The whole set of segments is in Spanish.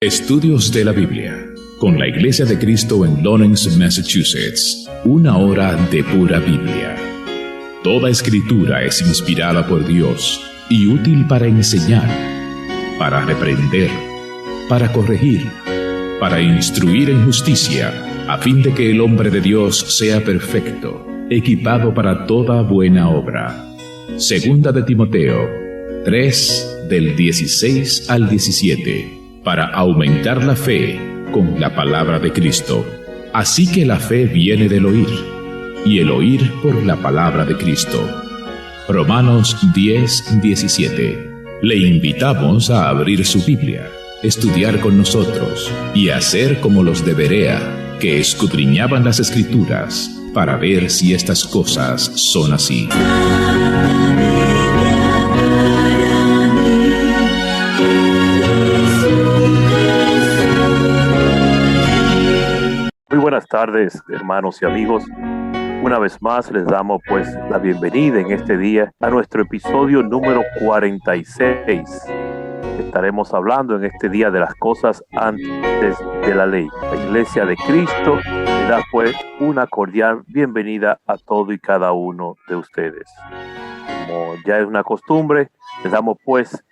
Estudios de la Biblia, con la Iglesia de Cristo en Lawrence, Massachusetts. Una hora de pura Biblia. Toda escritura es inspirada por Dios y útil para enseñar, para reprender, para corregir, para instruir en justicia, a fin de que el hombre de Dios sea perfecto, equipado para toda buena obra. Segunda de Timoteo 3, del 16 al 17. Para aumentar la fe con la palabra de Cristo. Así que la fe viene del oír, y el oír por la palabra de Cristo. Romanos 10, 17. Le invitamos a abrir su Biblia, estudiar con nosotros y hacer como los de Berea, que escudriñaban las Escrituras para ver si estas cosas son así. Muy buenas tardes, hermanos y amigos. Una vez más les damos la bienvenida en este día a nuestro episodio número 46. Estaremos hablando en este día de las cosas antes de la ley. La Iglesia de Cristo le da una cordial bienvenida a todo y cada uno de ustedes. Como ya es una costumbre, les damos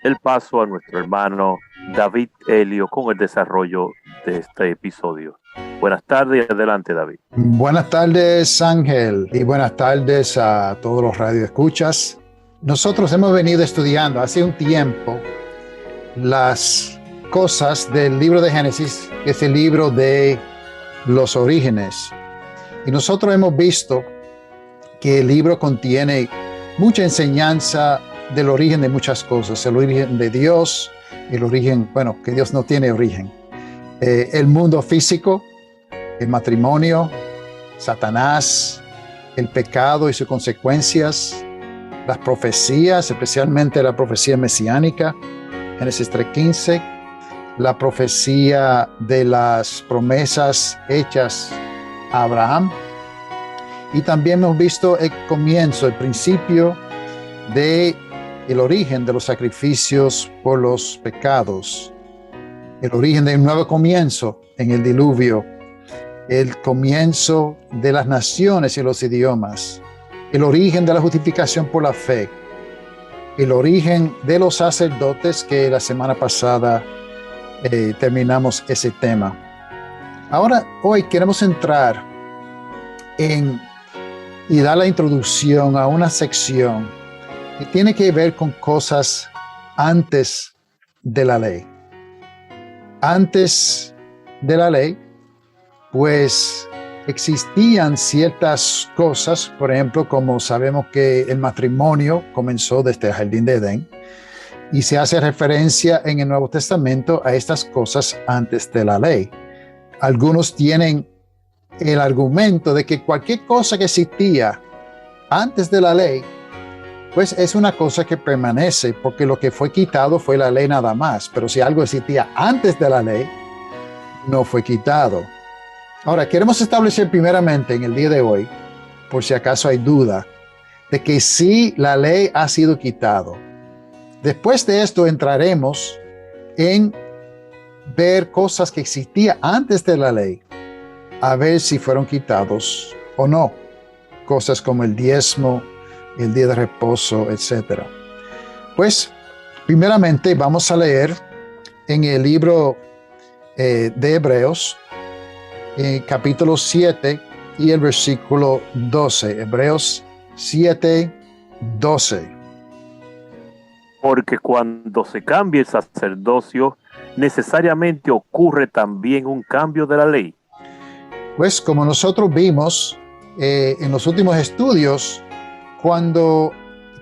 el paso a nuestro hermano David Helio con el desarrollo de este episodio. Buenas tardes y adelante, David. Buenas tardes, Ángel, y buenas tardes a todos los radioescuchas. Nosotros hemos venido estudiando hace un tiempo las cosas del libro de Génesis, que es el libro de los orígenes. Y nosotros hemos visto que el libro contiene mucha enseñanza del origen de muchas cosas, el origen de Dios, el origen, que Dios no tiene origen, el mundo físico, el matrimonio, Satanás, el pecado y sus consecuencias, las profecías, especialmente la profecía mesiánica, Génesis 3:15, la profecía de las promesas hechas a Abraham. Y también hemos visto el comienzo, el principio del origen de los sacrificios por los pecados, el origen de un nuevo comienzo en el diluvio, el comienzo de las naciones y los idiomas, el origen de la justificación por la fe, el origen de los sacerdotes, que la semana pasada terminamos ese tema. Ahora, hoy queremos entrar y dar la introducción a una sección que tiene que ver con cosas antes de la ley. Antes de la ley, pues existían ciertas cosas, por ejemplo, como sabemos que el matrimonio comenzó desde el Jardín de Edén, y se hace referencia en el Nuevo Testamento a estas cosas antes de la ley. Algunos tienen el argumento de que cualquier cosa que existía antes de la ley, pues es una cosa que permanece, porque lo que fue quitado fue la ley nada más, pero si algo existía antes de la ley, no fue quitado. Ahora, queremos establecer primeramente en el día de hoy, por si acaso hay duda, de que sí, la ley ha sido quitado. Después de esto entraremos en ver cosas que existían antes de la ley, a ver si fueron quitados o no. Cosas como el diezmo, el día de reposo, etc. Pues, primeramente vamos a leer en el libro de Hebreos, capítulo 7 y el versículo 12. Hebreos 7, 12. Porque cuando se cambia el sacerdocio, necesariamente ocurre también un cambio de la ley. Pues como nosotros vimos en los últimos estudios, cuando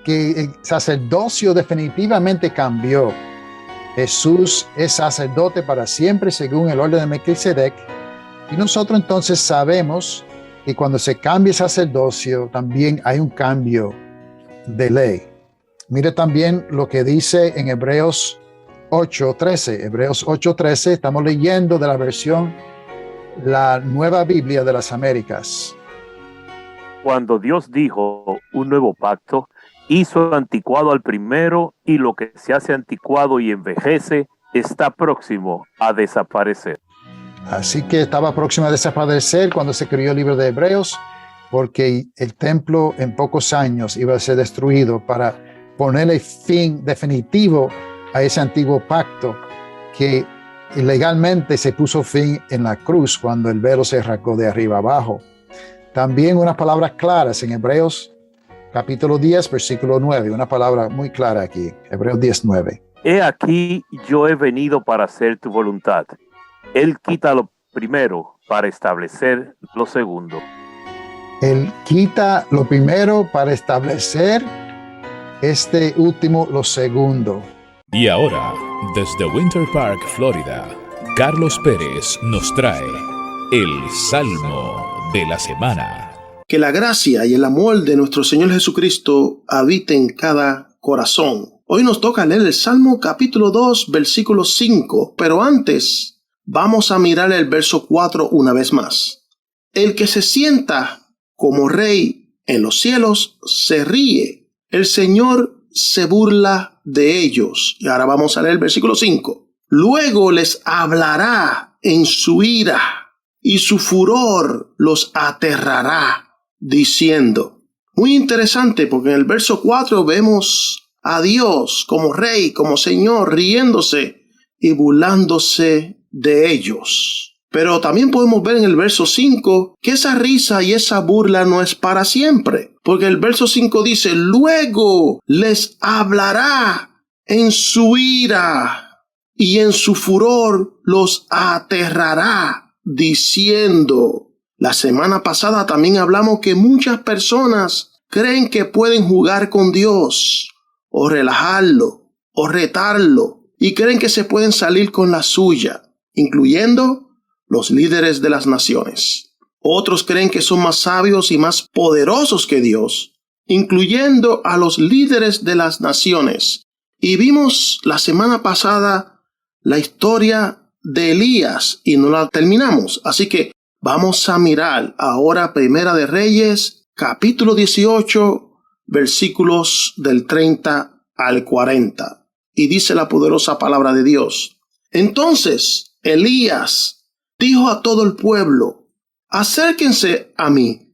que el sacerdocio definitivamente cambió, Jesús es sacerdote para siempre según el orden de Melquisedec. Y nosotros entonces sabemos que cuando se cambia el sacerdocio, también hay un cambio de ley. Mire también lo que dice en Hebreos 8:13. Hebreos 8:13, estamos leyendo de la versión, la Nueva Biblia de las Américas. Cuando Dios dijo un nuevo pacto, hizo anticuado al primero, y lo que se hace anticuado y envejece está próximo a desaparecer. Así que estaba próximo a desaparecer cuando se escribió el libro de Hebreos, porque el templo en pocos años iba a ser destruido para ponerle fin definitivo a ese antiguo pacto que legalmente se puso fin en la cruz cuando el velo se rasgó de arriba abajo. También unas palabras claras en Hebreos capítulo 10, versículo 9, una palabra muy clara aquí, Hebreos 10, 9. He aquí, yo he venido para hacer tu voluntad. Él quita lo primero para establecer lo segundo. Él quita lo primero para establecer este último, lo segundo. Y ahora, desde Winter Park, Florida, Carlos Pérez nos trae el Salmo de la Semana. Que la gracia y el amor de nuestro Señor Jesucristo habite en cada corazón. Hoy nos toca leer el Salmo capítulo 2, versículo 5, pero antes vamos a mirar el verso 4 una vez más. El que se sienta como rey en los cielos se ríe. El Señor se burla de ellos. Y ahora vamos a leer el versículo 5. Luego les hablará en su ira y su furor los aterrará, diciendo. Muy interesante porque en el verso 4 vemos a Dios como rey, como Señor, riéndose y burlándose de ellos. Pero también podemos ver en el verso 5 que esa risa y esa burla no es para siempre. Porque el verso 5 dice, luego les hablará en su ira y en su furor los aterrará, diciendo. La semana pasada también hablamos que muchas personas creen que pueden jugar con Dios, o relajarlo, o retarlo, y creen que se pueden salir con la suya, incluyendo los líderes de las naciones. Otros creen que son más sabios y más poderosos que Dios, incluyendo a los líderes de las naciones. Y vimos la semana pasada la historia de Elías y no la terminamos. Así que vamos a mirar ahora Primera de Reyes, capítulo 18, versículos del 30 al 40. Y dice la poderosa palabra de Dios. Entonces Elías dijo a todo el pueblo, acérquense a mí.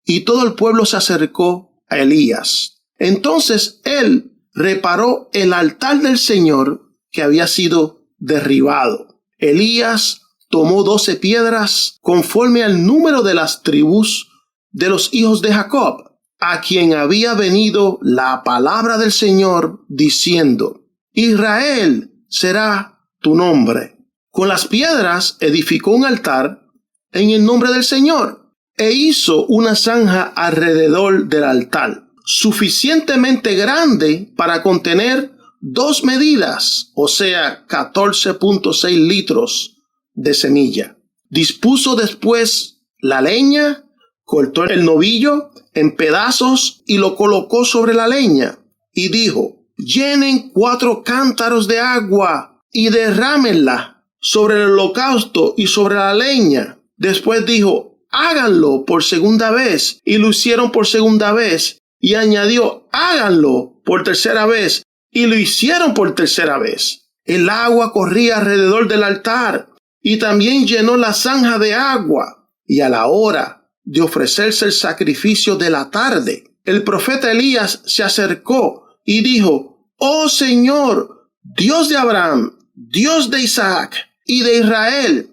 Y todo el pueblo se acercó a Elías. Entonces él reparó el altar del Señor que había sido derribado. Elías tomó 12 piedras conforme al número de las tribus de los hijos de Jacob, a quien había venido la palabra del Señor diciendo, Israel será tu nombre. Con las piedras edificó un altar en el nombre del Señor e hizo una zanja alrededor del altar, suficientemente grande para contener 2 medidas, o sea, 14.6 litros de semilla. Dispuso después la leña, cortó el novillo en pedazos y lo colocó sobre la leña y dijo, llenen 4 cántaros de agua y derrámenla sobre el holocausto y sobre la leña. Después dijo, háganlo por segunda vez, y lo hicieron por segunda vez, y añadió, háganlo por tercera vez, y lo hicieron por tercera vez. El agua corría alrededor del altar, y también llenó la zanja de agua. Y a la hora de ofrecerse el sacrificio de la tarde, el profeta Elías se acercó y dijo, oh Señor, Dios de Abraham, Dios de Isaac y de Israel,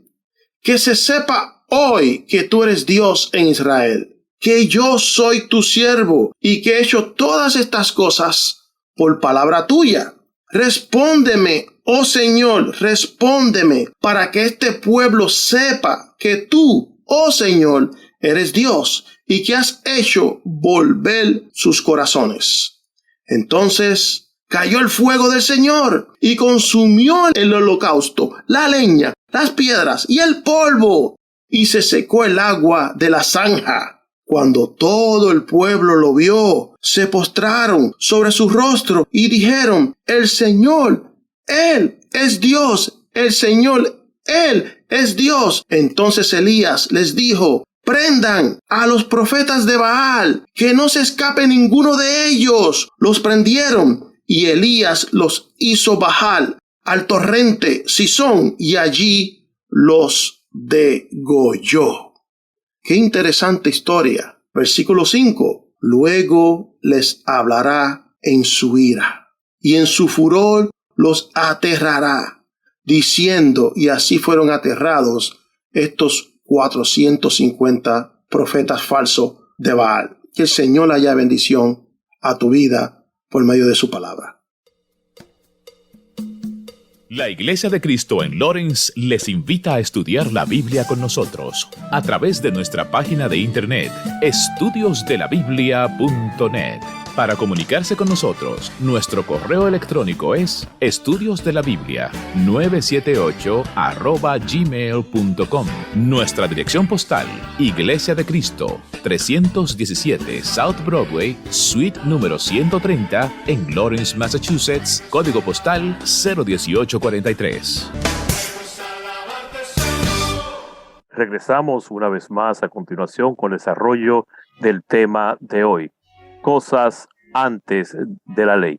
que se sepa hoy que tú eres Dios en Israel, que yo soy tu siervo y que he hecho todas estas cosas por palabra tuya. Respóndeme, oh Señor, respóndeme, para que este pueblo sepa que tú, oh Señor, eres Dios y que has hecho volver sus corazones. Entonces cayó el fuego del Señor y consumió el holocausto, la leña, las piedras y el polvo, y se secó el agua de la zanja. Cuando todo el pueblo lo vio, se postraron sobre su rostro y dijeron, el Señor, Él es Dios, el Señor, Él es Dios. Entonces Elías les dijo, prendan a los profetas de Baal, que no se escape ninguno de ellos. Los prendieron y Elías los hizo bajar al torrente Cisón y allí los degolló. Qué interesante historia. Versículo 5. Luego les hablará en su ira y en su furor los aterrará, diciendo, y así fueron aterrados estos 450 profetas falsos de Baal. Que el Señor haya bendición a tu vida por medio de su palabra. La Iglesia de Cristo en Lawrence les invita a estudiar la Biblia con nosotros a través de nuestra página de internet estudiosdelabiblia.net. Para comunicarse con nosotros, nuestro correo electrónico es estudiosdelabiblia978@gmail.com. Nuestra dirección postal, Iglesia de Cristo, 317 South Broadway, suite número 130, en Lawrence, Massachusetts, código postal 01843. Regresamos una vez más a continuación con el desarrollo del tema de hoy. Cosas antes de la ley.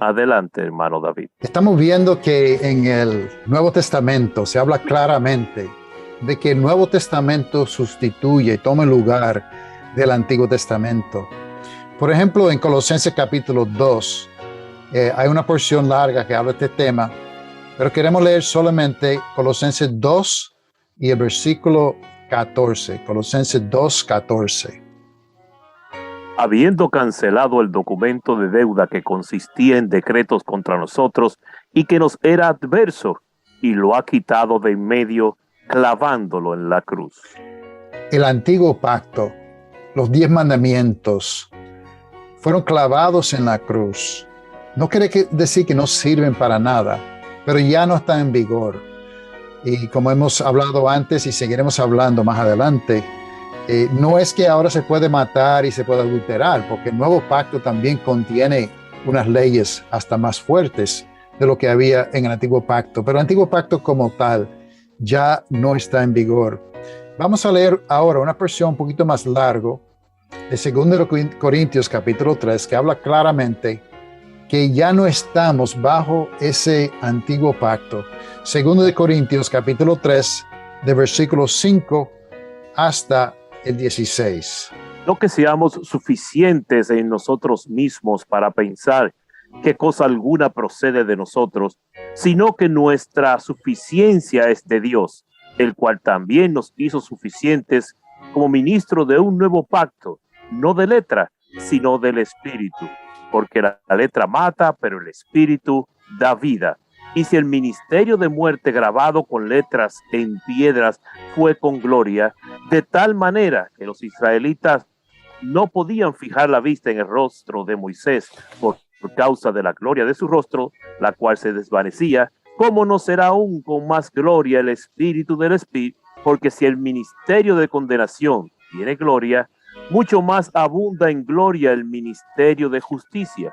Adelante, hermano David. Estamos viendo que en el Nuevo Testamento se habla claramente de que el Nuevo Testamento sustituye y toma el lugar del Antiguo Testamento. Por ejemplo, en Colosenses capítulo 2, hay una porción larga que habla de este tema, pero queremos leer solamente Colosenses 2 y el versículo 14. Colosenses 2, 14. Habiendo cancelado el documento de deuda que consistía en decretos contra nosotros y que nos era adverso, y lo ha quitado de en medio, clavándolo en la cruz. El antiguo pacto, los 10 mandamientos, fueron clavados en la cruz. No quiere decir que no sirven para nada, pero ya no están en vigor. Y como hemos hablado antes y seguiremos hablando más adelante, no es que ahora se puede matar y se puede adulterar, porque el nuevo pacto también contiene unas leyes hasta más fuertes de lo que había en el antiguo pacto, pero el antiguo pacto como tal ya no está en vigor. Vamos a leer ahora una porción un poquito más largo de 2 Corintios capítulo 3, que habla claramente que ya no estamos bajo ese antiguo pacto. 2 Corintios capítulo 3, de versículos 5 hasta el 16. No que seamos suficientes en nosotros mismos para pensar que cosa alguna procede de nosotros, sino que nuestra suficiencia es de Dios, el cual también nos hizo suficientes como ministros de un nuevo pacto, no de letra, sino del Espíritu, porque la letra mata, pero el Espíritu da vida. Y si el ministerio de muerte grabado con letras en piedras fue con gloria, de tal manera que los israelitas no podían fijar la vista en el rostro de Moisés por causa de la gloria de su rostro, la cual se desvanecía, ¿cómo no será aún con más gloria el Espíritu del Espíritu? Porque si el ministerio de condenación tiene gloria, mucho más abunda en gloria el ministerio de justicia.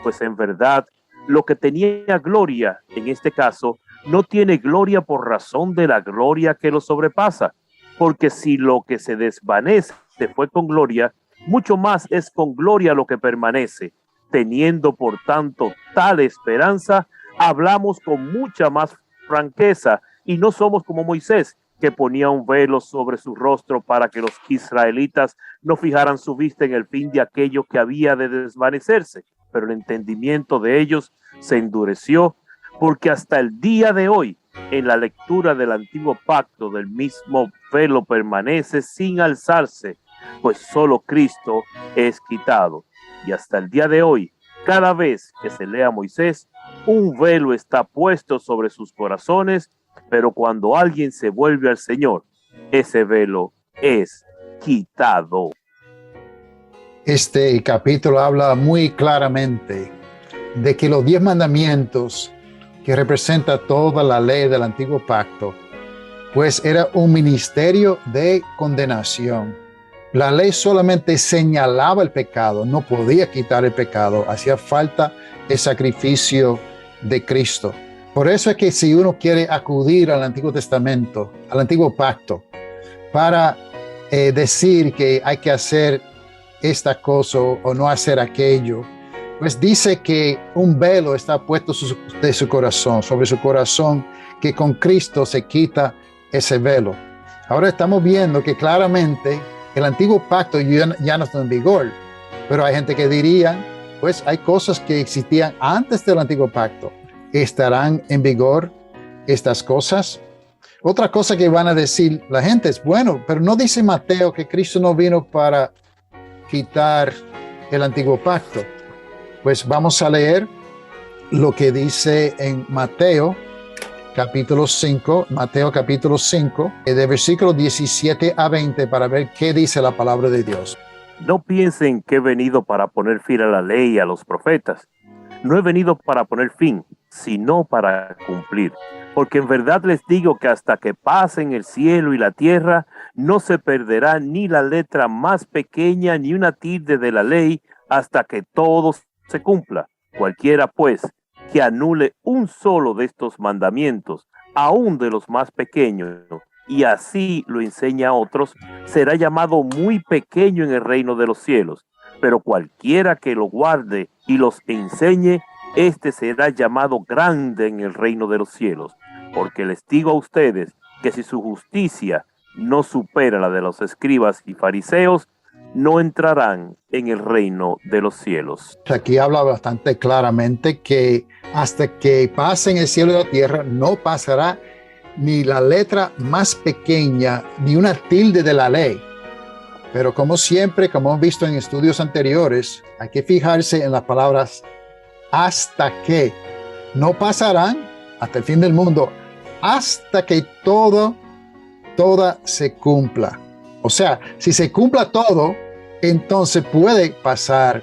Pues en verdad, lo que tenía gloria, en este caso, no tiene gloria por razón de la gloria que lo sobrepasa. Porque si lo que se desvanece fue con gloria, mucho más es con gloria lo que permanece. Teniendo, por tanto, tal esperanza, hablamos con mucha más franqueza y no somos como Moisés, que ponía un velo sobre su rostro para que los israelitas no fijaran su vista en el fin de aquello que había de desvanecerse. Pero el entendimiento de ellos se endureció, porque hasta el día de hoy, en la lectura del antiguo pacto, del mismo velo permanece sin alzarse, pues solo Cristo es quitado. Y hasta el día de hoy, cada vez que se lea Moisés, un velo está puesto sobre sus corazones, pero cuando alguien se vuelve al Señor, ese velo es quitado. Este capítulo habla muy claramente de que los 10 mandamientos, que representa toda la ley del antiguo pacto, pues era un ministerio de condenación. La ley solamente señalaba el pecado, no podía quitar el pecado, hacía falta el sacrificio de Cristo. Por eso es que si uno quiere acudir al Antiguo Testamento, al antiguo pacto, para decir que hay que hacer esta cosa o no hacer aquello, pues dice que un velo está puesto de su corazón, sobre su corazón, que con Cristo se quita ese velo. Ahora estamos viendo que claramente el antiguo pacto ya no está en vigor, pero hay gente que diría, pues hay cosas que existían antes del antiguo pacto. ¿Estarán en vigor estas cosas? Otra cosa que van a decir la gente es, bueno, pero no dice Mateo que Cristo no vino para quitar el antiguo pacto. Pues vamos a leer lo que dice en Mateo capítulo 5, de versículos 17 a 20, para ver qué dice la palabra de Dios. No piensen que he venido para poner fin a la ley y a los profetas. No he venido para poner fin, sino para cumplir. Porque en verdad les digo que hasta que pasen el cielo y la tierra, no se perderá ni la letra más pequeña ni una tilde de la ley, hasta que todo se cumpla. Cualquiera, pues, que anule un solo de estos mandamientos, aun de los más pequeños, y así lo enseña a otros, será llamado muy pequeño en el reino de los cielos. Pero cualquiera que lo guarde y los enseñe, este será llamado grande en el reino de los cielos. Porque les digo a ustedes que si su justicia no supera la de los escribas y fariseos, no entrarán en el reino de los cielos. Aquí habla bastante claramente que hasta que pasen el cielo y la tierra, no pasará ni la letra más pequeña, ni una tilde de la ley. Pero como siempre, como hemos visto en estudios anteriores, hay que fijarse en las palabras hasta que. No pasarán hasta el fin del mundo, hasta que toda se cumpla. O sea, si se cumpla todo, entonces puede pasar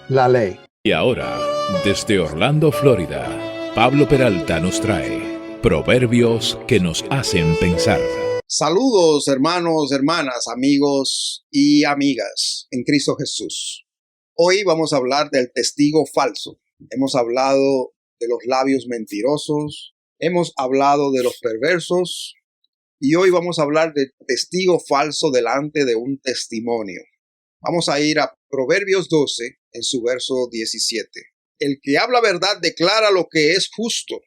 la ley. Y ahora, desde Orlando, Florida, Pablo Peralta nos trae Proverbios que nos hacen pensar. Saludos, hermanos, hermanas, amigos y amigas en Cristo Jesús. Hoy vamos a hablar del testigo falso. Hemos hablado de los labios mentirosos, hemos hablado de los perversos y hoy vamos a hablar del testigo falso delante de un testimonio. Vamos a ir a Proverbios 12 en su verso 17. El que habla verdad declara lo que es justo,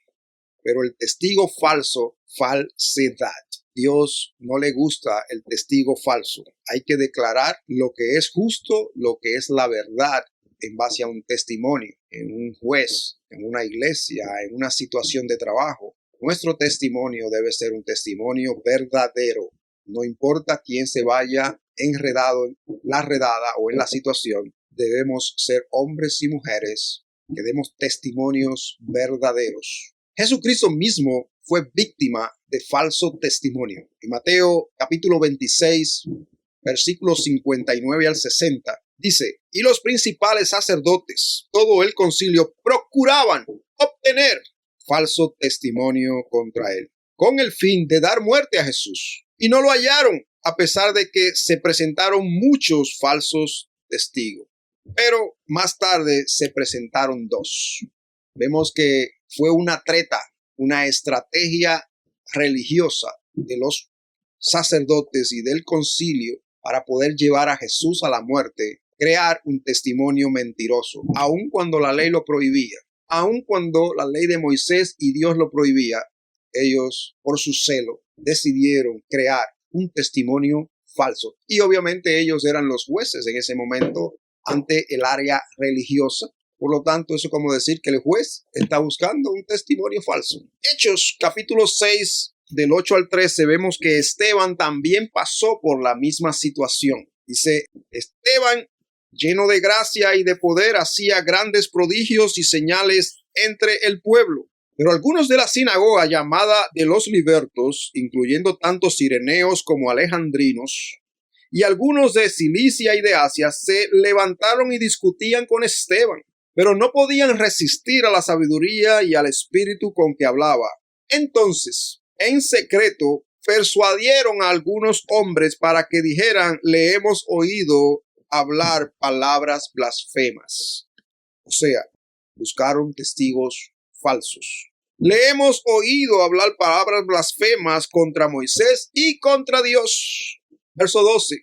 pero el testigo falso, falsedad. Dios no le gusta el testigo falso. Hay que declarar lo que es justo, lo que es la verdad en base a un testimonio, en un juez, en una iglesia, en una situación de trabajo. Nuestro testimonio debe ser un testimonio verdadero. No importa quién se vaya enredado en la redada o en la situación, debemos ser hombres y mujeres que demos testimonios verdaderos. Jesucristo mismo fue víctima de falso testimonio. En Mateo capítulo 26, versículos 59 al 60, dice, y los principales sacerdotes, todo el concilio, procuraban obtener falso testimonio contra él, con el fin de dar muerte a Jesús. Y no lo hallaron, a pesar de que se presentaron muchos falsos testigos. Pero más tarde se presentaron dos. Vemos que fue una treta, una estrategia religiosa de los sacerdotes y del concilio para poder llevar a Jesús a la muerte, crear un testimonio mentiroso, aun cuando la ley lo prohibía, aun cuando la ley de Moisés y Dios lo prohibía. Ellos, por su celo, decidieron crear un testimonio falso. Y obviamente ellos eran los jueces en ese momento ante el área religiosa. Por lo tanto, eso es como decir que el juez está buscando un testimonio falso. Hechos, capítulo 6, del 8 al 13, vemos que Esteban también pasó por la misma situación. Dice, Esteban, lleno de gracia y de poder, hacía grandes prodigios y señales entre el pueblo. Pero algunos de la sinagoga llamada de los libertos, incluyendo tanto cireneos como alejandrinos, y algunos de Cilicia y de Asia, se levantaron y discutían con Esteban, pero no podían resistir a la sabiduría y al espíritu con que hablaba. Entonces, en secreto, persuadieron a algunos hombres para que dijeran, le hemos oído hablar palabras blasfemas. O sea, buscaron testigos falsos. Le hemos oído hablar palabras blasfemas contra Moisés y contra Dios. Verso 12.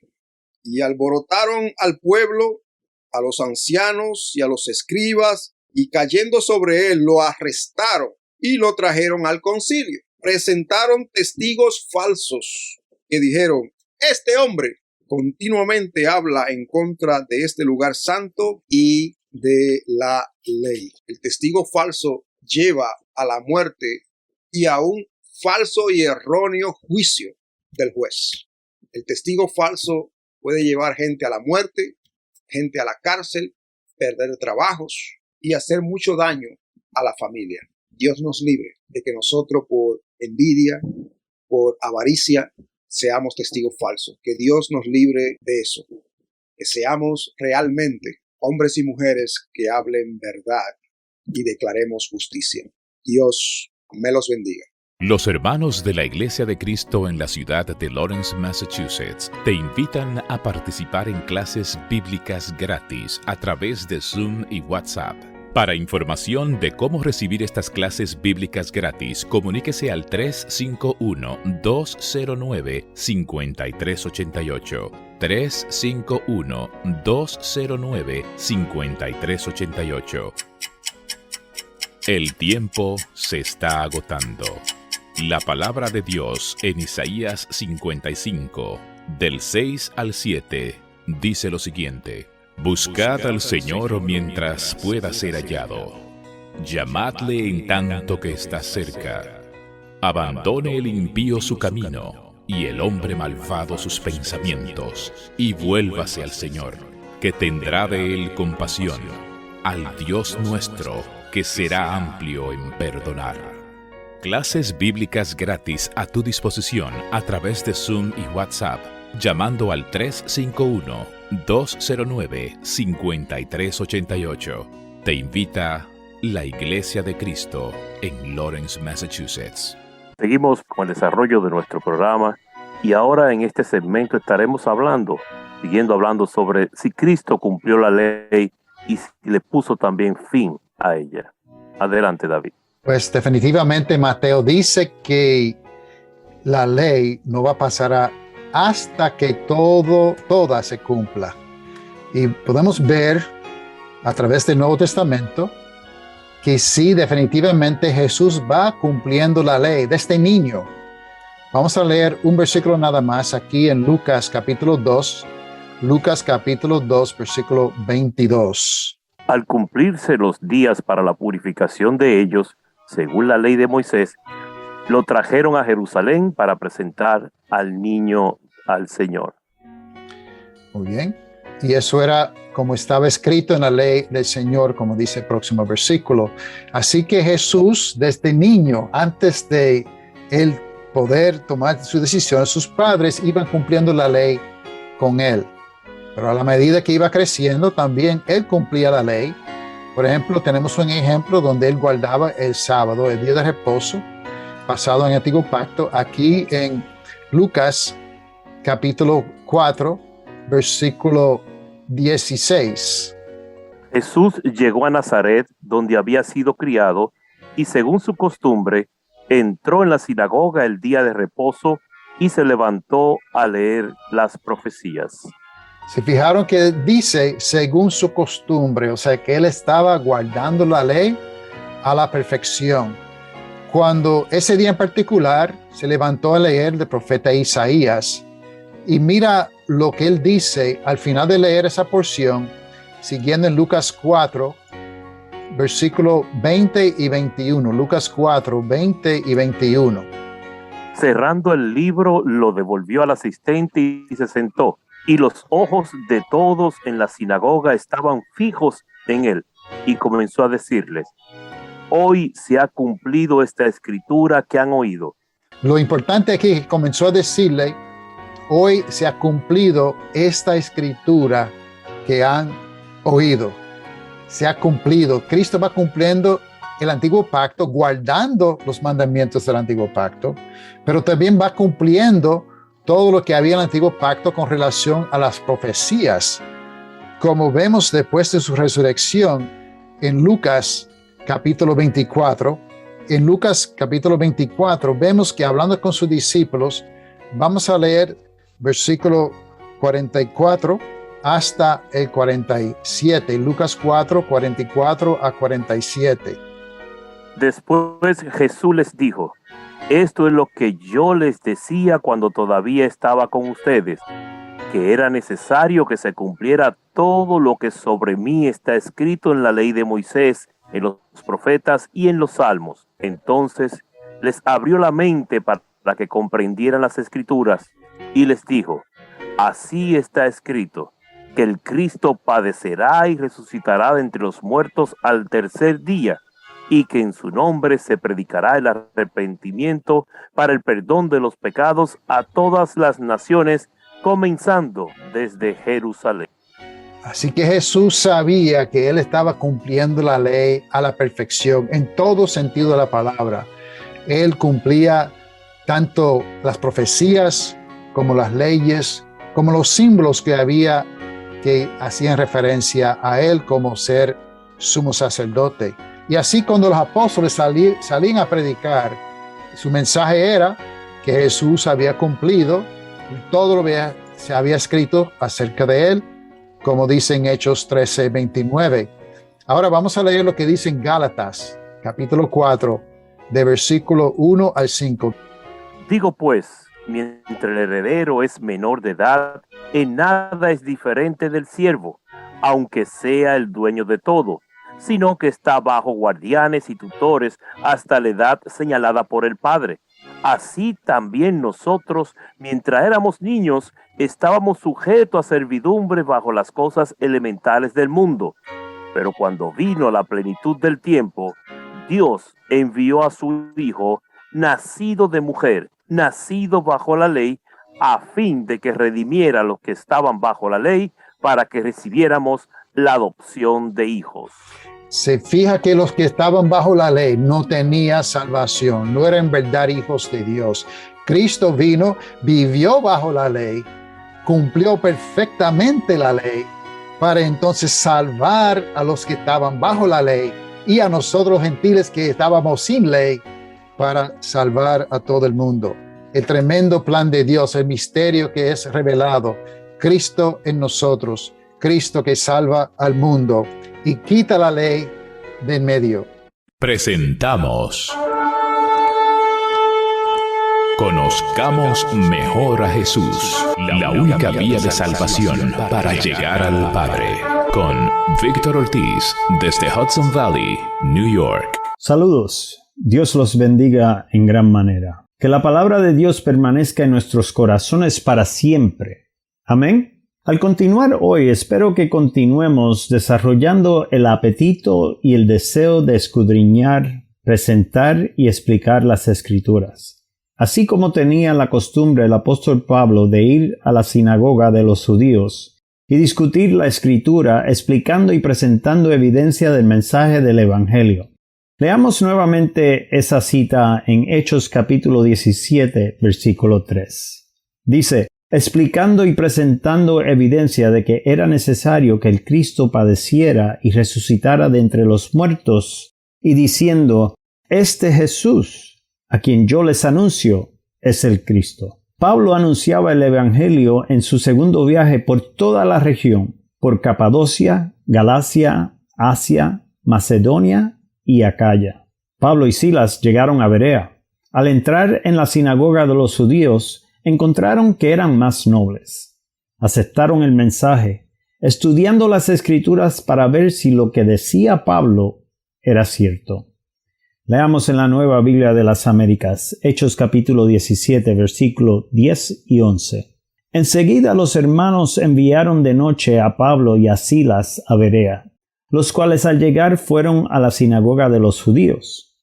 Y alborotaron al pueblo a los ancianos y a los escribas, y cayendo sobre él lo arrestaron y lo trajeron al concilio. Presentaron testigos falsos que dijeron: este hombre continuamente habla en contra de este lugar santo y de la ley. El testigo falso lleva a la muerte y a un falso y erróneo juicio del juez. El testigo falso puede llevar gente a la muerte, gente a la cárcel, perder trabajos y hacer mucho daño a la familia. Dios nos libre de que nosotros por envidia, por avaricia, seamos testigos falsos. Que Dios nos libre de eso. Que seamos realmente hombres y mujeres que hablen verdad y declaremos justicia. Dios me los bendiga. Los hermanos de la Iglesia de Cristo en la ciudad de Lawrence, Massachusetts, te invitan a participar en clases bíblicas gratis a través de Zoom y WhatsApp. Para información de cómo recibir estas clases bíblicas gratis, comuníquese al 351-209-5388. 351-209-5388. El tiempo se está agotando. La palabra de Dios en Isaías 55, del 6 al 7, dice lo siguiente: Buscad al Señor mientras pueda ser hallado. Llamadle en tanto que está cerca. Abandone el impío su camino, y el hombre malvado sus pensamientos, y vuélvase al Señor, que tendrá de él compasión, al Dios nuestro, que será amplio en perdonar. Clases bíblicas gratis a tu disposición a través de Zoom y WhatsApp, llamando al 351-209-5388. Te invita la Iglesia de Cristo en Lawrence, Massachusetts. Seguimos con el desarrollo de nuestro programa y ahora en este segmento estaremos siguiendo hablando sobre si Cristo cumplió la ley y si le puso también fin a ella. Adelante, David. Pues definitivamente Mateo dice que la ley no va a pasar hasta que toda se cumpla. Y podemos ver a través del Nuevo Testamento que sí, definitivamente Jesús va cumpliendo la ley desde niño. Vamos a leer un versículo nada más aquí en Lucas capítulo 2, versículo 22. Al cumplirse los días para la purificación de ellos, según la ley de Moisés, lo trajeron a Jerusalén para presentar al niño al Señor. Muy bien. Y eso era como estaba escrito en la ley del Señor, como dice el próximo versículo. Así que Jesús, desde niño, antes de él poder tomar su decisión, sus padres iban cumpliendo la ley con él. Pero a la medida que iba creciendo, también él cumplía la ley. Por ejemplo, tenemos un ejemplo donde él guardaba el sábado, el día de reposo, basado en el Antiguo Pacto, aquí en Lucas capítulo 4, versículo 16. Jesús llegó a Nazaret, donde había sido criado, y según su costumbre, entró en la sinagoga el día de reposo y se levantó a leer las profecías. Se fijaron que dice según su costumbre, o sea que él estaba guardando la ley a la perfección. Cuando ese día en particular se levantó a leer el profeta Isaías, y mira lo que él dice al final de leer esa porción, siguiendo en Lucas 4, versículo 20 y 21. Lucas 4, 20 y 21. Cerrando el libro, lo devolvió al asistente y se sentó. Y los ojos de todos en la sinagoga estaban fijos en él. Y comenzó a decirles: hoy se ha cumplido esta escritura que han oído. Lo importante aquí es que comenzó a decirle: hoy se ha cumplido esta escritura que han oído. Se ha cumplido. Cristo va cumpliendo el antiguo pacto, guardando los mandamientos del antiguo pacto, pero también va cumpliendo todo lo que había en el antiguo pacto con relación a las profecías. Como vemos después de su resurrección en Lucas capítulo 24, en Lucas capítulo 24 vemos que hablando con sus discípulos, vamos a leer versículo 44 hasta el 47, Lucas 4, 44 a 47. Después Jesús les dijo: esto es lo que yo les decía cuando todavía estaba con ustedes, que era necesario que se cumpliera todo lo que sobre mí está escrito en la ley de Moisés, en los profetas y en los salmos. Entonces les abrió la mente para que comprendieran las escrituras y les dijo: así está escrito, que el Cristo padecerá y resucitará de entre los muertos al tercer día, y que en su nombre se predicará el arrepentimiento para el perdón de los pecados a todas las naciones, comenzando desde Jerusalén. Así que Jesús sabía que él estaba cumpliendo la ley a la perfección, en todo sentido de la palabra. Él cumplía tanto las profecías como las leyes, como los símbolos que había que hacían referencia a él como ser sumo sacerdote. Y así cuando los apóstoles salían a predicar, su mensaje era que Jesús había cumplido todo lo que se había escrito acerca de él, como dice en Hechos 13:29. Ahora vamos a leer lo que dice en Gálatas, capítulo 4, de versículo 1 al 5. Digo pues, mientras el heredero es menor de edad, en nada es diferente del siervo, aunque sea el dueño de todo, sino que está bajo guardianes y tutores hasta la edad señalada por el Padre. Así también nosotros, mientras éramos niños, estábamos sujetos a servidumbre bajo las cosas elementales del mundo. Pero cuando vino la plenitud del tiempo, Dios envió a su Hijo, nacido de mujer, nacido bajo la ley, a fin de que redimiera a los que estaban bajo la ley, para que recibiéramos la adopción de hijos. Se fija que los que estaban bajo la ley no tenían salvación, no eran en verdad hijos de Dios. Cristo vino, vivió bajo la ley, cumplió perfectamente la ley, para entonces salvar a los que estaban bajo la ley y a nosotros gentiles que estábamos sin ley, para salvar a todo el mundo. El tremendo plan de Dios, el misterio que es revelado, Cristo en nosotros, Cristo que salva al mundo y quita la ley de en medio. Presentamos Conozcamos mejor a Jesús, la única vía de salvación para llegar al Padre, con Víctor Ortiz desde Hudson Valley, New York. Saludos, Dios los bendiga en gran manera. Que la palabra de Dios permanezca en nuestros corazones para siempre. Amén. Al continuar hoy, espero que continuemos desarrollando el apetito y el deseo de escudriñar, presentar y explicar las Escrituras. Así como tenía la costumbre el apóstol Pablo de ir a la sinagoga de los judíos y discutir la Escritura explicando y presentando evidencia del mensaje del Evangelio. Leamos nuevamente esa cita en Hechos capítulo 17, versículo 3. Dice: explicando y presentando evidencia de que era necesario que el Cristo padeciera y resucitara de entre los muertos, y diciendo: este Jesús, a quien yo les anuncio, es el Cristo. Pablo anunciaba el Evangelio en su segundo viaje por toda la región, por Capadocia, Galacia, Asia, Macedonia y Acaya. Pablo y Silas llegaron a Berea. Al entrar en la sinagoga de los judíos, encontraron que eran más nobles. Aceptaron el mensaje, estudiando las Escrituras para ver si lo que decía Pablo era cierto. Leamos en la Nueva Biblia de las Américas, Hechos capítulo 17, versículos 10 y 11. Enseguida los hermanos enviaron de noche a Pablo y a Silas a Berea, los cuales al llegar fueron a la sinagoga de los judíos.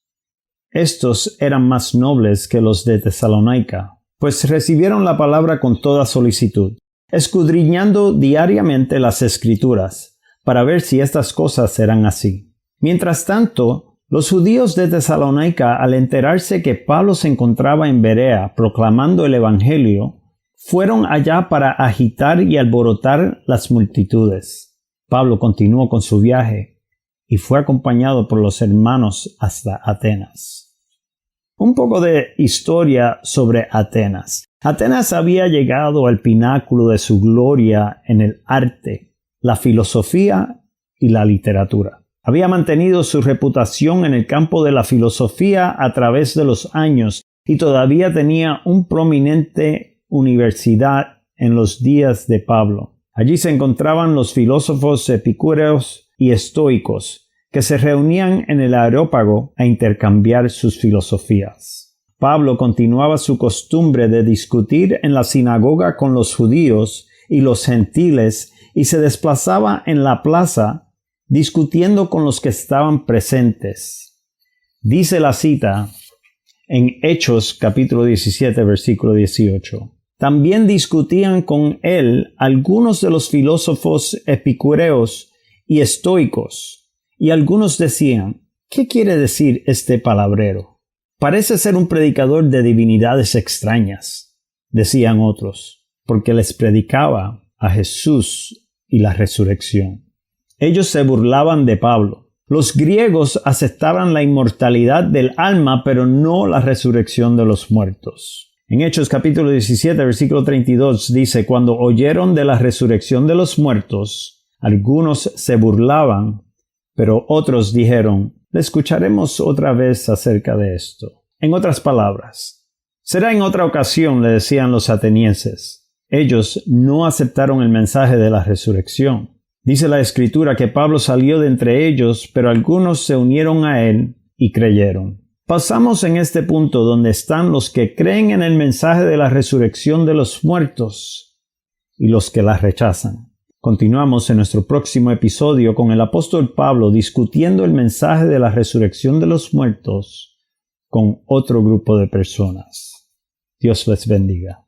Estos eran más nobles que los de Tesalónica, pues recibieron la palabra con toda solicitud, escudriñando diariamente las Escrituras, para ver si estas cosas eran así. Mientras tanto, los judíos de Tesalónica, al enterarse que Pablo se encontraba en Berea proclamando el Evangelio, fueron allá para agitar y alborotar las multitudes. Pablo continuó con su viaje y fue acompañado por los hermanos hasta Atenas. Un poco de historia sobre Atenas. Atenas había llegado al pináculo de su gloria en el arte, la filosofía y la literatura. Había mantenido su reputación en el campo de la filosofía a través de los años y todavía tenía una prominente universidad en los días de Pablo. Allí se encontraban los filósofos epicúreos y estoicos, que se reunían en el Areópago a intercambiar sus filosofías. Pablo continuaba su costumbre de discutir en la sinagoga con los judíos y los gentiles y se desplazaba en la plaza discutiendo con los que estaban presentes. Dice la cita en Hechos capítulo 17 versículo 18. También discutían con él algunos de los filósofos epicureos y estoicos, y algunos decían, ¿qué quiere decir este palabrero? Parece ser un predicador de divinidades extrañas, decían otros, porque les predicaba a Jesús y la resurrección. Ellos se burlaban de Pablo. Los griegos aceptaban la inmortalidad del alma, pero no la resurrección de los muertos. En Hechos capítulo 17, versículo 32 dice, cuando oyeron de la resurrección de los muertos, algunos se burlaban, pero otros dijeron, le escucharemos otra vez acerca de esto. En otras palabras, será en otra ocasión, le decían los atenienses. Ellos no aceptaron el mensaje de la resurrección. Dice la Escritura que Pablo salió de entre ellos, pero algunos se unieron a él y creyeron. Pasamos en este punto donde están los que creen en el mensaje de la resurrección de los muertos y los que la rechazan. Continuamos en nuestro próximo episodio con el apóstol Pablo discutiendo el mensaje de la resurrección de los muertos con otro grupo de personas. Dios les bendiga.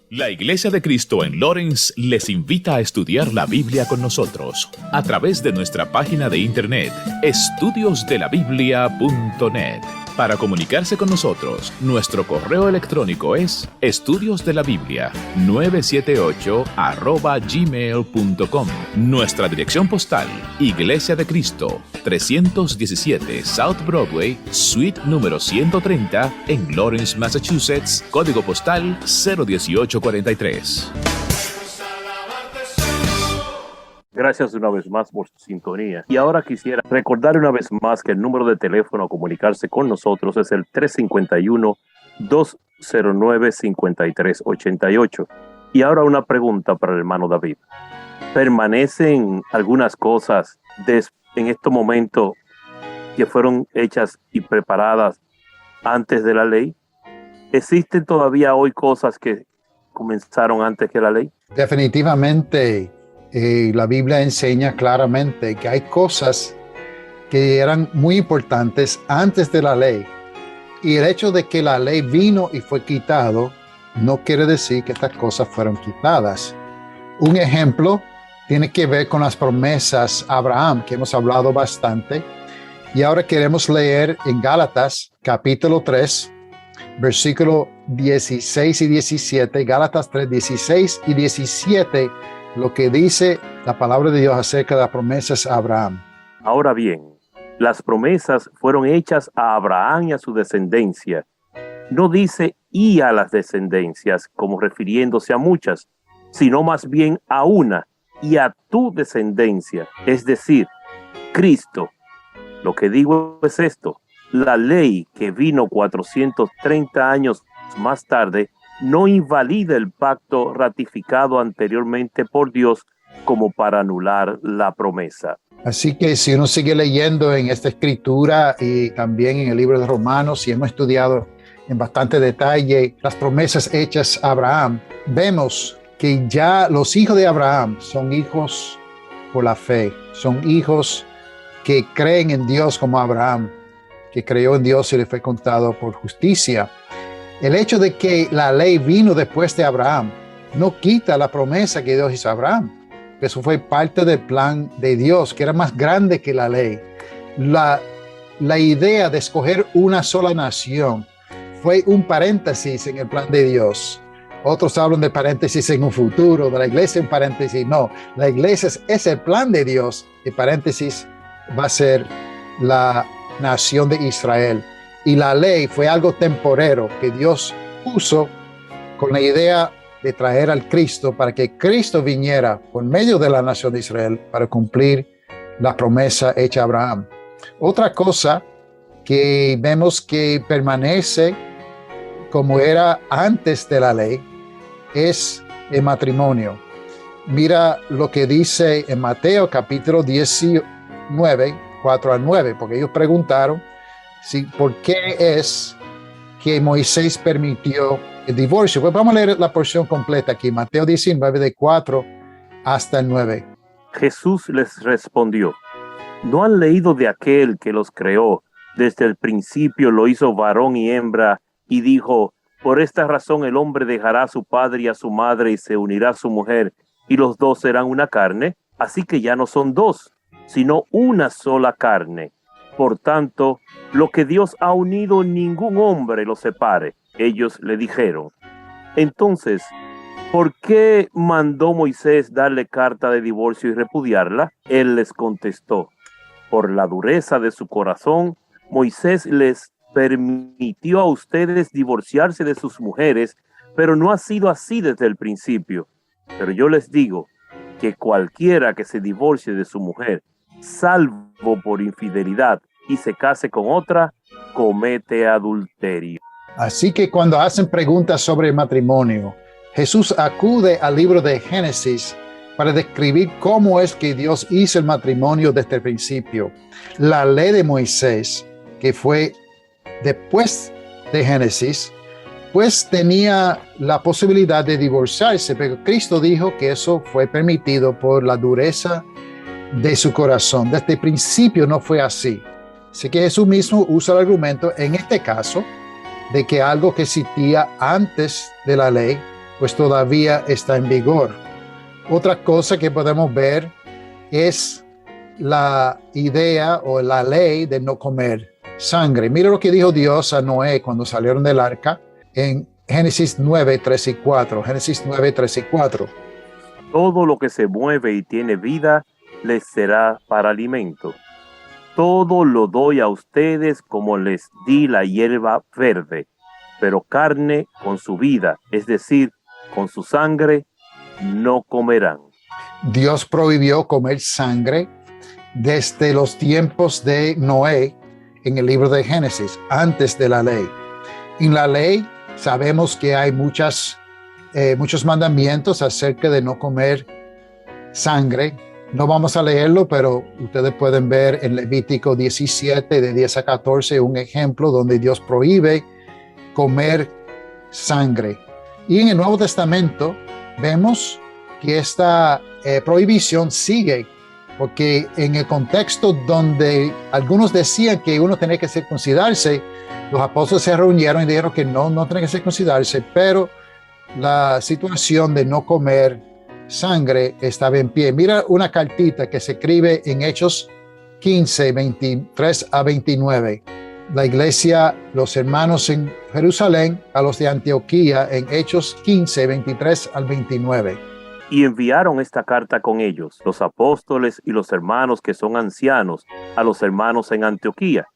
La Iglesia de Cristo en Lawrence les invita a estudiar la Biblia con nosotros a través de nuestra página de internet estudiosdelabiblia.net. Para comunicarse con nosotros, nuestro correo electrónico es estudiosdelabiblia978@gmail.com. Nuestra dirección postal, Iglesia de Cristo, 317 South Broadway, suite número 130, en Lawrence, Massachusetts, código postal 01843. Gracias una vez más por su sintonía. Y ahora quisiera recordar una vez más que el número de teléfono a comunicarse con nosotros es el 351-209-5388. Y ahora una pregunta para el hermano David. ¿Permanecen algunas cosas en este momento que fueron hechas y preparadas antes de la ley? ¿Existen todavía hoy cosas que comenzaron antes que la ley? Definitivamente. La Biblia enseña claramente que hay cosas que eran muy importantes antes de la ley. Y el hecho de que la ley vino y fue quitado no quiere decir que estas cosas fueron quitadas. Un ejemplo tiene que ver con las promesas a Abraham, que hemos hablado bastante. Y ahora queremos leer en Gálatas capítulo 3, versículo 16 y 17, Gálatas 3, 16 y 17, lo que dice la palabra de Dios acerca de las promesas a Abraham. Ahora bien, las promesas fueron hechas a Abraham y a su descendencia. No dice y a las descendencias, como refiriéndose a muchas, sino más bien a una y a tu descendencia, es decir, Cristo. Lo que digo es esto: la ley que vino 430 años más tarde no invalida el pacto ratificado anteriormente por Dios como para anular la promesa. Así que si uno sigue leyendo en esta escritura y también en el libro de Romanos, y hemos estudiado en bastante detalle las promesas hechas a Abraham, vemos que ya los hijos de Abraham son hijos por la fe, son hijos que creen en Dios como Abraham, que creyó en Dios y le fue contado por justicia. El hecho de que la ley vino después de Abraham no quita la promesa que Dios hizo a Abraham. Eso fue parte del plan de Dios, que era más grande que la ley. La idea de escoger una sola nación fue un paréntesis en el plan de Dios. Otros hablan de paréntesis en un futuro, de la iglesia en paréntesis. No, la iglesia es el plan de Dios. El paréntesis va a ser la nación de Israel. y la ley fue algo temporero que Dios puso con la idea de traer al Cristo para que Cristo viniera por medio de la nación de Israel para cumplir la promesa hecha a Abraham. Otra cosa que vemos que permanece como era antes de la ley es el matrimonio. Mira lo que dice en Mateo capítulo 19, 4 al 9, porque ellos preguntaron por qué es que Moisés permitió el divorcio. Pues vamos a leer la porción completa aquí, Mateo 19, de 4 hasta el 9. Jesús les respondió: ¿no han leído de aquel que los creó? Desde el principio lo hizo varón y hembra, y dijo: por esta razón el hombre dejará a su padre y a su madre y se unirá a su mujer, y los dos serán una carne. Así que ya no son dos, sino una sola carne. Por tanto, lo que Dios ha unido, ningún hombre lo separe. Ellos le dijeron: entonces, ¿por qué mandó Moisés darle carta de divorcio y repudiarla? Él les contestó: por la dureza de su corazón, Moisés les permitió a ustedes divorciarse de sus mujeres, pero no ha sido así desde el principio. Pero yo les digo que cualquiera que se divorcie de su mujer, salvo por infidelidad, y se case con otra, comete adulterio. Así que cuando hacen preguntas sobre el matrimonio, Jesús acude al libro de Génesis para describir cómo es que Dios hizo el matrimonio desde el principio. La ley de Moisés, que fue después de Génesis, pues tenía la posibilidad de divorciarse, pero Cristo dijo que eso fue permitido por la dureza de su corazón. Desde el principio no fue así. Así que Jesús mismo usa el argumento en este caso de que algo que existía antes de la ley, pues todavía está en vigor. Otra cosa que podemos ver es la idea o la ley de no comer sangre. Mira lo que dijo Dios a Noé cuando salieron del arca en Génesis 9, 3 y 4. Génesis 9, 3 y 4. Todo lo que se mueve y tiene vida les será para alimento. Todo lo doy a ustedes como les di la hierba verde, pero carne con su vida, es decir, con su sangre, no comerán. Dios prohibió comer sangre desde los tiempos de Noé en el libro de Génesis, antes de la ley. En la ley sabemos que hay muchos mandamientos acerca de no comer sangre. No vamos a leerlo, pero ustedes pueden ver en Levítico 17, de 10 a 14, un ejemplo donde Dios prohíbe comer sangre. Y en el Nuevo Testamento vemos que esta prohibición sigue, porque en el contexto donde algunos decían que uno tenía que circuncidarse, los apóstoles se reunieron y dijeron que no tenía que circuncidarse, pero la situación de no comer sangre estaba en pie. Mira una cartita que se escribe en Hechos 15, 23 a 29. La iglesia, los hermanos en Jerusalén, a los de Antioquía, en Hechos 15, 23 al 29. Y enviaron esta carta con ellos, los apóstoles y los hermanos que son ancianos, a los hermanos en Antioquía,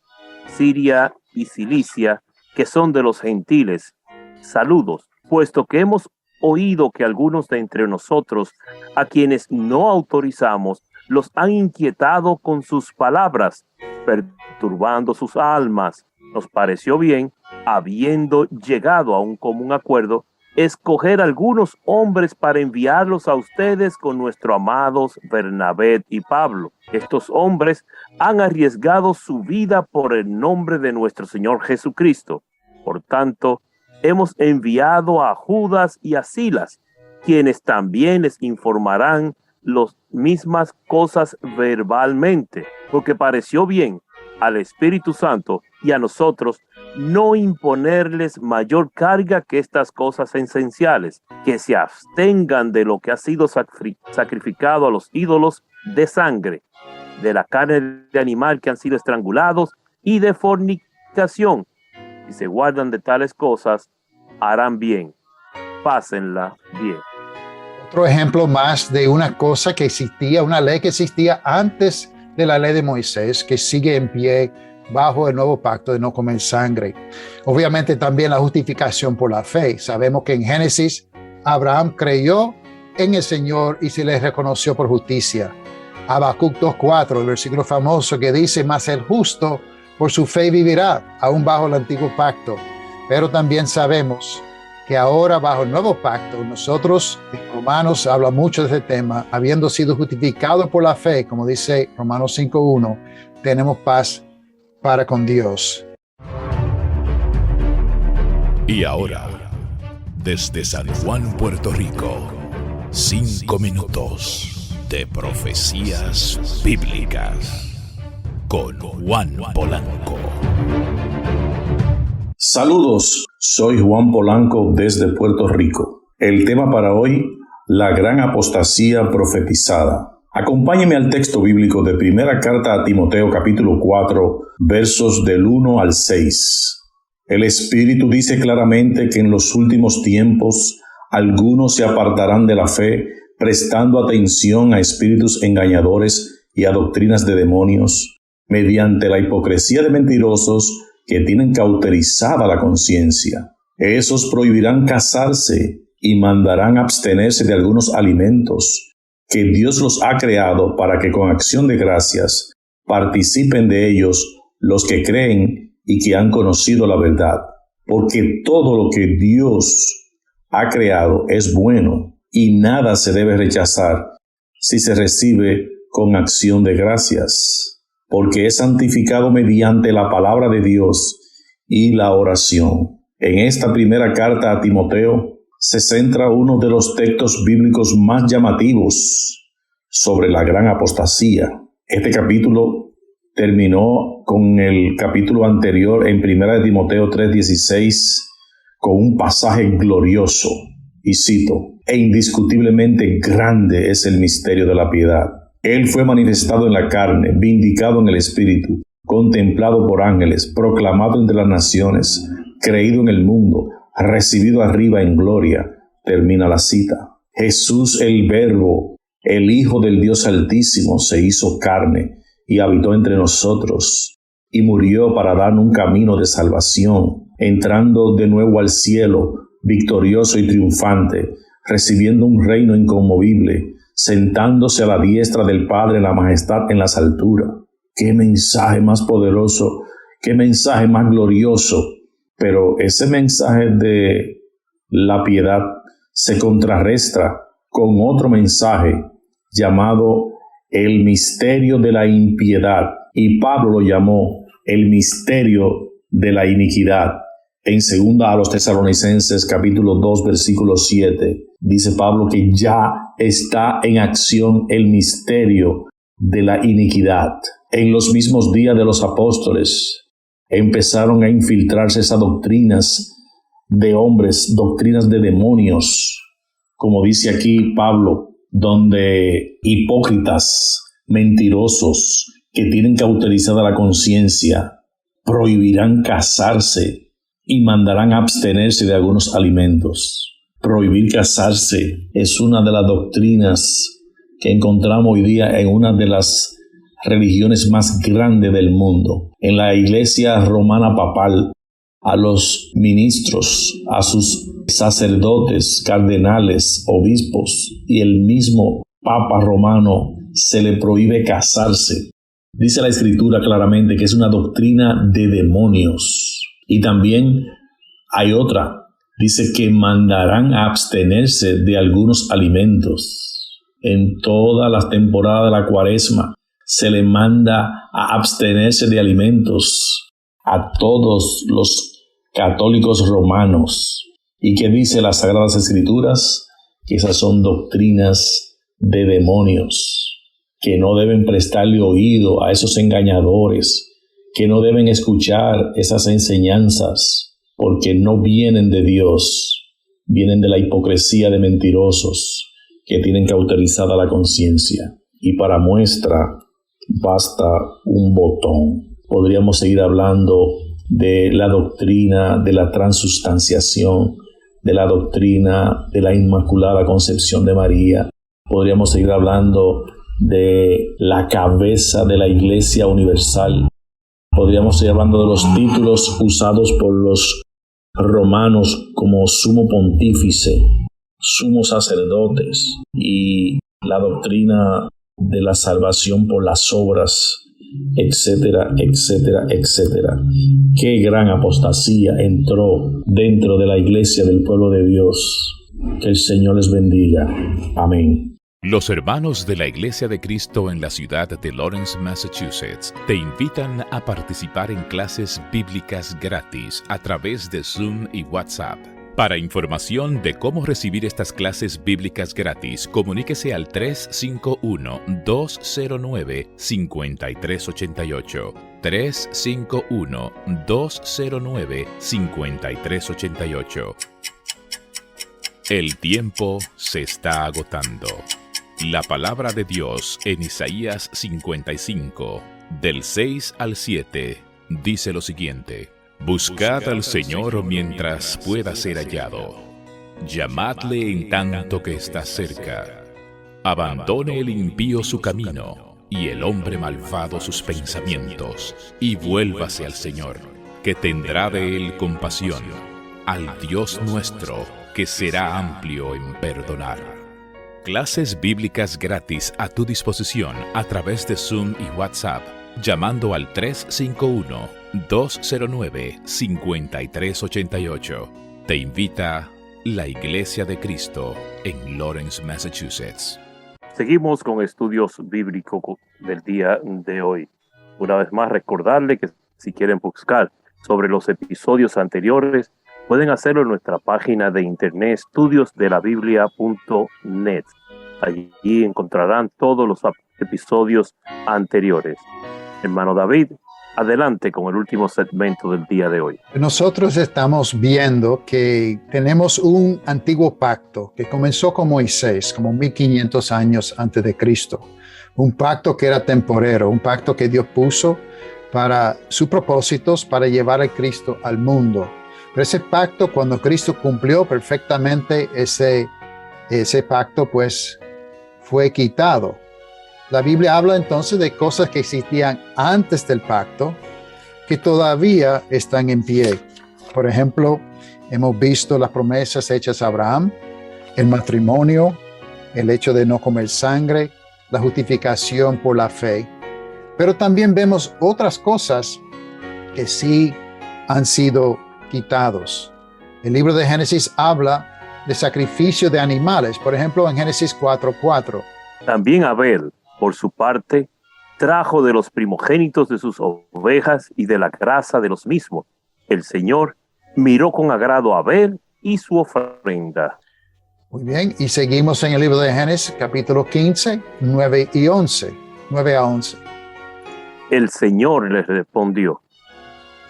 Siria y Cilicia, que son de los gentiles. Saludos, puesto que hemos oído que algunos de entre nosotros, a quienes no autorizamos, los han inquietado con sus palabras, perturbando sus almas. Nos pareció bien, habiendo llegado a un común acuerdo, escoger algunos hombres para enviarlos a ustedes con nuestros amados Bernabé y Pablo. Estos hombres han arriesgado su vida por el nombre de nuestro Señor Jesucristo. Por tanto, hemos enviado a Judas y a Silas, quienes también les informarán las mismas cosas verbalmente, porque pareció bien al Espíritu Santo y a nosotros no imponerles mayor carga que estas cosas esenciales, que se abstengan de lo que ha sido sacrificado a los ídolos, de sangre, de la carne de animal que han sido estrangulados y de fornicación. Si se guardan de tales cosas, harán bien. Pásenla bien. Otro ejemplo más de una cosa que existía, una ley que existía antes de la ley de Moisés, que sigue en pie bajo el nuevo pacto de no comer sangre. Obviamente también la justificación por la fe. Sabemos que en Génesis Abraham creyó en el Señor y se le reconoció por justicia. Habacuc 2:4, el versículo famoso que dice: mas el justo por su fe vivirá, aún bajo el antiguo pacto. Pero también sabemos que ahora bajo el nuevo pacto, nosotros, en Romanos habla mucho de este tema, habiendo sido justificados por la fe, como dice Romanos 5:1, tenemos paz para con Dios. Y ahora, desde San Juan, Puerto Rico, 5 minutos de profecías bíblicas con Juan Polanco. Saludos, soy Juan Polanco desde Puerto Rico. El tema para hoy, la gran apostasía profetizada. Acompáñeme al texto bíblico de primera carta a Timoteo capítulo 4, versos del 1 al 6. El Espíritu dice claramente que en los últimos tiempos algunos se apartarán de la fe, prestando atención a espíritus engañadores y a doctrinas de demonios, mediante la hipocresía de mentirosos que tienen cauterizada la conciencia. Esos prohibirán casarse y mandarán abstenerse de algunos alimentos que Dios los ha creado para que con acción de gracias participen de ellos los que creen y que han conocido la verdad. Porque todo lo que Dios ha creado es bueno y nada se debe rechazar si se recibe con acción de gracias, porque es santificado mediante la palabra de Dios y la oración. En esta primera carta a Timoteo se centra uno de los textos bíblicos más llamativos sobre la gran apostasía. Este capítulo terminó con el capítulo anterior en 1 Timoteo 3:16 con un pasaje glorioso, y cito: e indiscutiblemente grande es el misterio de la piedad. Él fue manifestado en la carne, vindicado en el Espíritu, contemplado por ángeles, proclamado entre las naciones, creído en el mundo, recibido arriba en gloria. Termina la cita. Jesús, el Verbo, el Hijo del Dios Altísimo, se hizo carne y habitó entre nosotros, y murió para darnos un camino de salvación, entrando de nuevo al cielo, victorioso y triunfante, recibiendo un reino inconmovible, sentándose a la diestra del Padre en la majestad en las alturas. ¡Qué mensaje más poderoso! ¡Qué mensaje más glorioso! Pero ese mensaje de la piedad se contrarresta con otro mensaje llamado el misterio de la impiedad, y Pablo lo llamó el misterio de la iniquidad. En 2 a los Tesalonicenses capítulo 2 versículo 7 dice Pablo que ya está en acción el misterio de la iniquidad. En los mismos días de los apóstoles empezaron a infiltrarse esas doctrinas de hombres, doctrinas de demonios, como dice aquí Pablo, donde hipócritas, mentirosos, que tienen cauterizada la conciencia, prohibirán casarse y mandarán abstenerse de algunos alimentos. Prohibir casarse es una de las doctrinas que encontramos hoy día en una de las religiones más grandes del mundo. En la iglesia romana papal, a los ministros, a sus sacerdotes, cardenales, obispos y el mismo Papa romano se le prohíbe casarse. Dice la Escritura claramente que es una doctrina de demonios. Y también hay otra, dice que mandarán a abstenerse de algunos alimentos. En todas las temporadas de la Cuaresma se le manda a abstenerse de alimentos a todos los católicos romanos. ¿Y qué dice las Sagradas Escrituras? Que esas son doctrinas de demonios, que no deben prestarle oído a esos engañadores, que no deben escuchar esas enseñanzas, porque no vienen de Dios, vienen de la hipocresía de mentirosos que tienen cauterizada la conciencia. Y para muestra basta un botón. Podríamos seguir hablando de la doctrina de la transustanciación, de la doctrina de la Inmaculada Concepción de María. Podríamos seguir hablando de la cabeza de la Iglesia Universal, Podríamos seguir hablando de los títulos usados por los romanos como sumo pontífice, sumos sacerdotes y la doctrina de la salvación por las obras, etcétera, etcétera, etcétera. Qué gran apostasía entró dentro de la iglesia del pueblo de Dios. Que el Señor les bendiga. Amén. Los hermanos de la Iglesia de Cristo en la ciudad de Lawrence, Massachusetts, te invitan a participar en clases bíblicas gratis a través de Zoom y WhatsApp. Para información de cómo recibir estas clases bíblicas gratis, comuníquese al 351-209-5388. 351-209-5388. El tiempo se está agotando. La palabra de Dios en Isaías 55, del 6 al 7, dice lo siguiente: Buscad al Señor mientras pueda ser hallado. Llamadle en tanto que está cerca. Abandone el impío su camino, y el hombre malvado sus pensamientos, y vuélvase al Señor, que tendrá de él compasión, al Dios nuestro, que será amplio en perdonar. Clases bíblicas gratis a tu disposición a través de Zoom y WhatsApp, llamando al 351-209-5388. Te invita la Iglesia de Cristo en Lawrence, Massachusetts. Seguimos con estudios bíblicos del día de hoy. Una vez más, recordarle que si quieren buscar sobre los episodios anteriores, pueden hacerlo en nuestra página de internet estudiosdelabiblia.net. Allí encontrarán todos los episodios anteriores. Hermano David, adelante con el último segmento del día de hoy. Nosotros estamos viendo que tenemos un antiguo pacto que comenzó con Moisés, como 1500 años antes de Cristo. Un pacto que era temporero, un pacto que Dios puso para sus propósitos, para llevar a Cristo al mundo. Pero ese pacto, cuando Cristo cumplió perfectamente ese pacto, pues fue quitado. La Biblia habla entonces de cosas que existían antes del pacto, que todavía están en pie. Por ejemplo, hemos visto las promesas hechas a Abraham, el matrimonio, el hecho de no comer sangre, la justificación por la fe. Pero también vemos otras cosas que sí han sido quitados. El libro de Génesis habla de sacrificio de animales, por ejemplo en Génesis 4:4. También Abel, por su parte, trajo de los primogénitos de sus ovejas y de la grasa de los mismos. El Señor miró con agrado a Abel y su ofrenda. Muy bien, y seguimos en el libro de Génesis, capítulo 15, 9 y 11. 9 a 11. El Señor les respondió: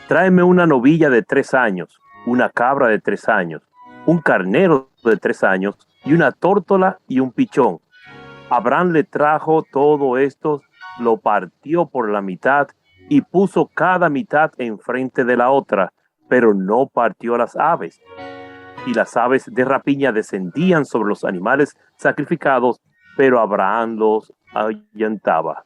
tráeme una novilla de 3 años, una cabra de 3 años, un carnero de 3 años y una tórtola y un pichón. Abraham le trajo todo esto, lo partió por la mitad y puso cada mitad enfrente de la otra, pero no partió las aves. Y las aves de rapiña descendían sobre los animales sacrificados, pero Abraham los ahuyentaba.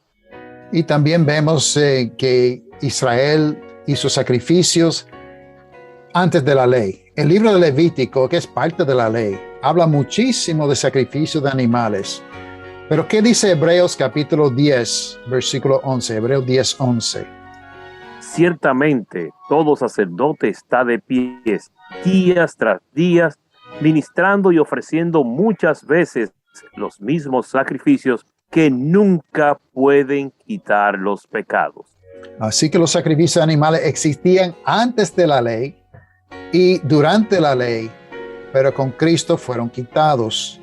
Y también vemos que Israel hizo sacrificios antes de la ley. El libro de Levítico, que es parte de la ley, habla muchísimo de sacrificios de animales. Pero ¿qué dice Hebreos capítulo 10, versículo 11? Hebreos 10, 11. Ciertamente, todo sacerdote está de pies, días tras días, ministrando y ofreciendo muchas veces los mismos sacrificios que nunca pueden quitar los pecados. Así que los sacrificios de animales existían antes de la ley y durante la ley, pero con Cristo fueron quitados.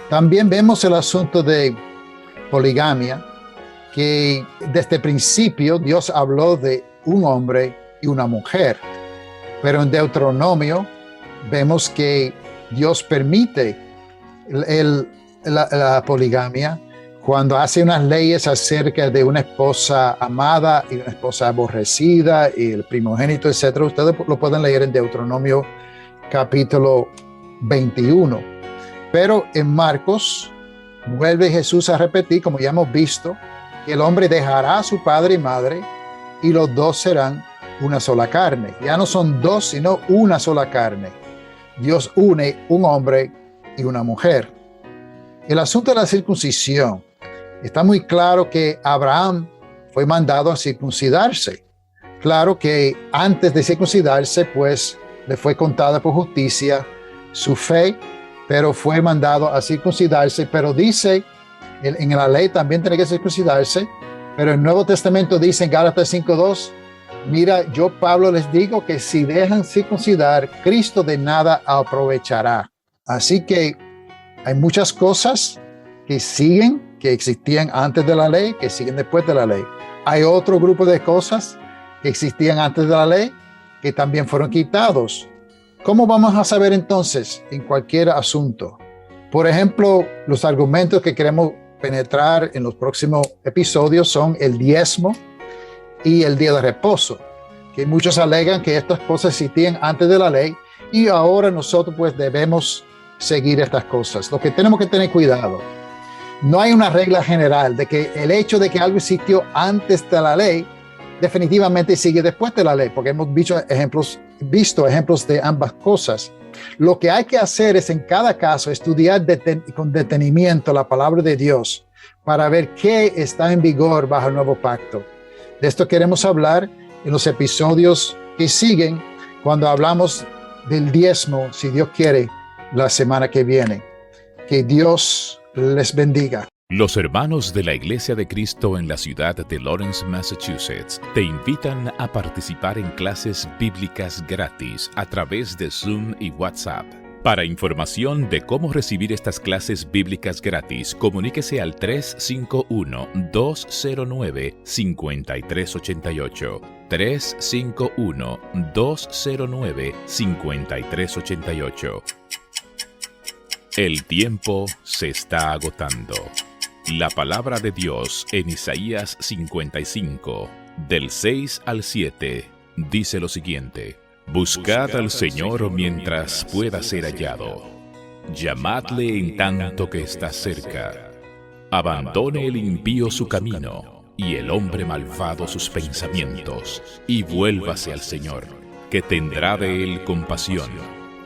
También vemos el asunto de poligamia, que desde el principio Dios habló de un hombre y una mujer, pero en Deuteronomio vemos que Dios permite la poligamia cuando hace unas leyes acerca de una esposa amada y una esposa aborrecida y el primogénito, etc. Ustedes lo pueden leer en Deuteronomio capítulo 21. Pero en Marcos vuelve Jesús a repetir, como ya hemos visto, que el hombre dejará a su padre y madre y los dos serán una sola carne. Ya no son dos, sino una sola carne. Dios une un hombre y una mujer. El asunto de la circuncisión, está muy claro que Abraham fue mandado a circuncidarse. Claro que antes de circuncidarse, pues le fue contada por justicia su fe, pero fue mandado a circuncidarse. Pero dice, en la ley también tiene que circuncidarse, pero el Nuevo Testamento dice en Gálatas 5:2, mira, yo Pablo les digo que si dejan circuncidar, Cristo de nada aprovechará. Así que hay muchas cosas que siguen, que existían antes de la ley, que siguen después de la ley. Hay otro grupo de cosas que existían antes de la ley, que también fueron quitados. ¿Cómo vamos a saber entonces en cualquier asunto? Por ejemplo, los argumentos que queremos penetrar en los próximos episodios son el diezmo y el día de reposo, que muchos alegan que estas cosas existían antes de la ley y ahora nosotros pues debemos seguir estas cosas. Lo que tenemos que tener cuidado, no hay una regla general de que el hecho de que algo existió antes de la ley definitivamente sigue después de la ley, porque hemos visto ejemplos de ambas cosas. Lo que hay que hacer es en cada caso estudiar con detenimiento la palabra de Dios para ver qué está en vigor bajo el nuevo pacto. De esto queremos hablar en los episodios que siguen cuando hablamos del diezmo, si Dios quiere, la semana que viene. Que Dios les bendiga. Los hermanos de la Iglesia de Cristo en la ciudad de Lawrence, Massachusetts, te invitan a participar en clases bíblicas gratis a través de Zoom y WhatsApp. Para información de cómo recibir estas clases bíblicas gratis, comuníquese al 351-209-5388. 351-209-5388. El tiempo se está agotando. La palabra de Dios en Isaías 55, del 6 al 7, dice lo siguiente: Buscad al Señor mientras pueda ser hallado. Llamadle en tanto que está cerca. Abandone el impío su camino y el hombre malvado sus pensamientos, y vuélvase al Señor, que tendrá de él compasión,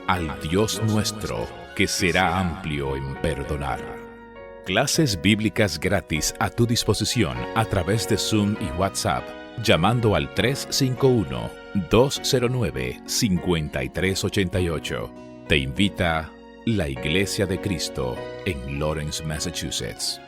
al Dios nuestro, que será amplio en perdonar. Clases bíblicas gratis a tu disposición a través de Zoom y WhatsApp, llamando al 351-209-5388. Te invita la Iglesia de Cristo en Lawrence, Massachusetts.